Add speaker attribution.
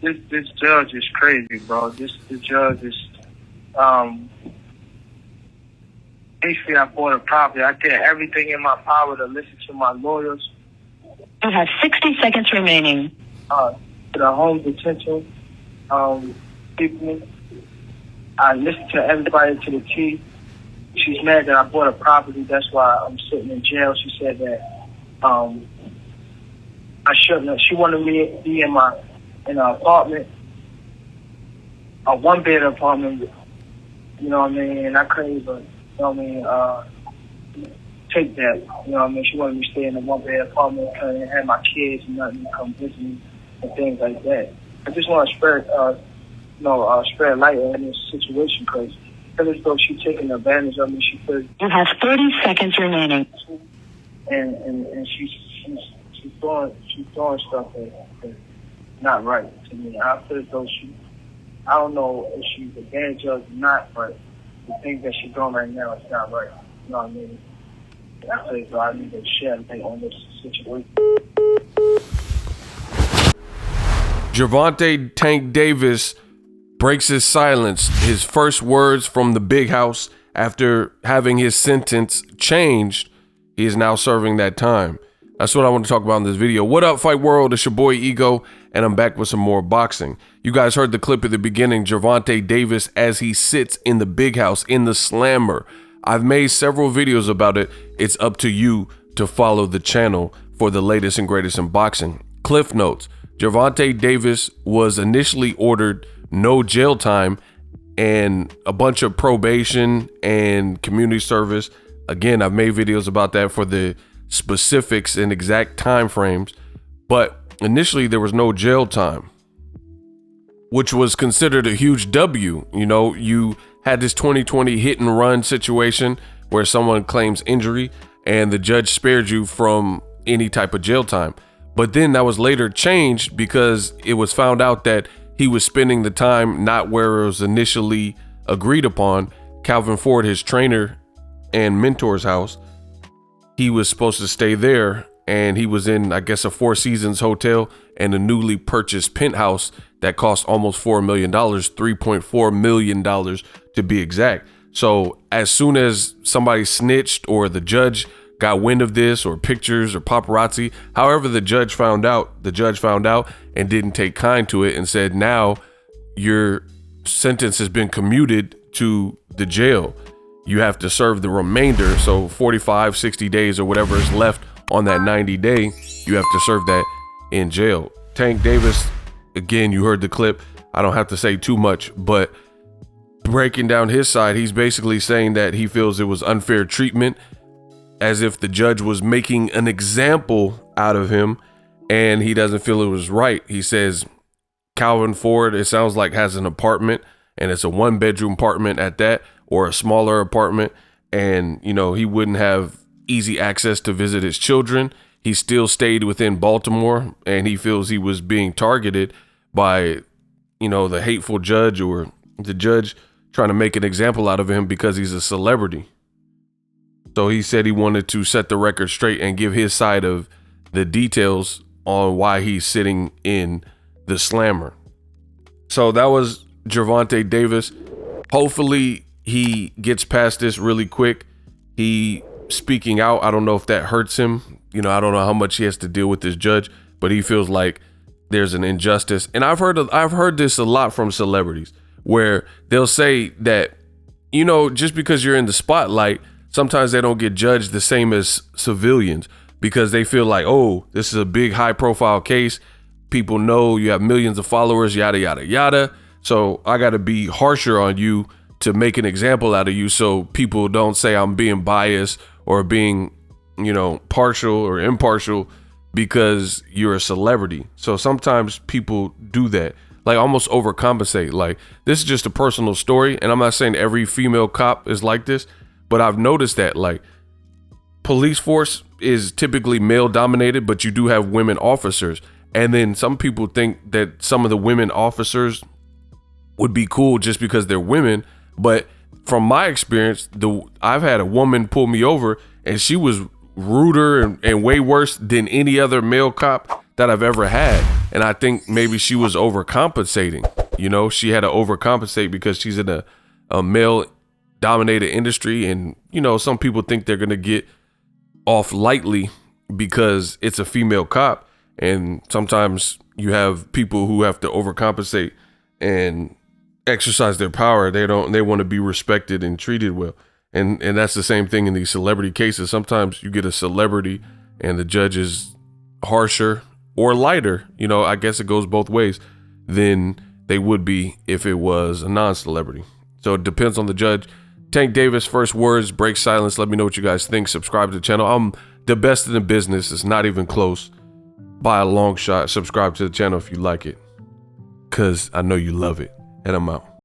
Speaker 1: this judge is crazy, bro. This judge is basically, I bought a property. I did everything in my power to listen to my lawyers.
Speaker 2: You have 60 seconds remaining.
Speaker 1: To the home detention people. I listened to everybody to the T. She's mad that I bought a property. That's why I'm sitting in jail. She said that I shouldn't have. She wanted me to be in an apartment, a one-bed apartment. You know what I mean? And I couldn't even, you know what I mean, take that. You know what I mean? She wanted me to stay in a one-bed apartment and have my kids and nothing come visit me and things like that. I just want to spread light on this situation because as though she's taking advantage of me. She feels
Speaker 2: you have 30 seconds remaining.
Speaker 1: And she's doing stuff that's not right to me. I feel as though I don't know if she's a bad judge or not, but the things that she's doing right now is not right. You know what I mean? I feel as though I need to share light on this situation.
Speaker 3: Gervonta Tank Davis breaks his silence. His first words from the big house after having his sentence changed. He is now serving that time. That's what I want to talk about in this video. What up, Fight World? It's your boy Ego, and I'm back with some more boxing. You guys heard the clip at the beginning, Gervonta Davis as he sits in the big house in the slammer. I've made several videos about it. It's up to you to follow the channel for the latest and greatest in boxing. Cliff notes. Gervonta Davis was initially ordered no jail time and a bunch of probation and community service. Again, I've made videos about that for the specifics and exact time frames, but initially there was no jail time, which was considered a huge W. You know, you had this 2020 hit and run situation where someone claims injury and the judge spared you from any type of jail time. But then that was later changed because it was found out that he was spending the time not where it was initially agreed upon. Calvin Ford, his trainer and mentor's house, he was supposed to stay there, and he was in, I guess, a Four Seasons hotel and a newly purchased penthouse that cost almost $4 million, $3.4 million to be exact. So as soon as somebody snitched or the judge got wind of this, or pictures or paparazzi, however the judge found out and didn't take kind to it and said, now your sentence has been commuted to the jail. You have to serve the remainder. So 45, 60 days or whatever is left on that 90-day, you have to serve that in jail. Tank Davis, again, you heard the clip. I don't have to say too much, but breaking down his side, he's basically saying that he feels it was unfair treatment, as if the judge was making an example out of him, and he doesn't feel it was right. He says Calvin Ford, it sounds like, has an apartment, and it's a one-bedroom apartment at that, or a smaller apartment, and you know, he wouldn't have easy access to visit his children. He still stayed within Baltimore, and he feels he was being targeted by, you know, the hateful judge, or the judge trying to make an example out of him because he's a celebrity. So he said he wanted to set the record straight and give his side of the details on why he's sitting in the slammer. So that was Gervonta Davis. Hopefully he gets past this really quick. He speaking out, I don't know if that hurts him. You know, I don't know how much he has to deal with this judge, but he feels like there's an injustice. And I've heard this a lot from celebrities where they'll say that, you know, just because you're in the spotlight, sometimes they don't get judged the same as civilians because they feel like, oh, this is a big high profile case. People know you have millions of followers, yada, yada, yada. So I got to be harsher on you to make an example out of you so people don't say I'm being biased or being, you know, partial or impartial because you're a celebrity. So sometimes people do that, like almost overcompensate. Like, this is just a personal story, and I'm not saying every female cop is like this, but I've noticed that, like, police force is typically male dominated, but you do have women officers. And then some people think that some of the women officers would be cool just because they're women. But from my experience, I've had a woman pull me over and she was ruder and way worse than any other male cop that I've ever had. And I think maybe she was overcompensating. You know, she had to overcompensate because she's in a male dominated industry. And, you know, some people think they're going to get off lightly because it's a female cop. And sometimes you have people who have to overcompensate and exercise their power. They want to be respected and treated well. And that's the same thing in these celebrity cases. Sometimes you get a celebrity and the judge is harsher or lighter, you know, I guess it goes both ways, than they would be if it was a non-celebrity. So it depends on the judge. Tank Davis, first words, break silence. Let me know what you guys think. Subscribe to the channel. I'm the best in the business. It's not even close by a long shot. Subscribe to the channel if you like it, because I know you love it. And I'm out.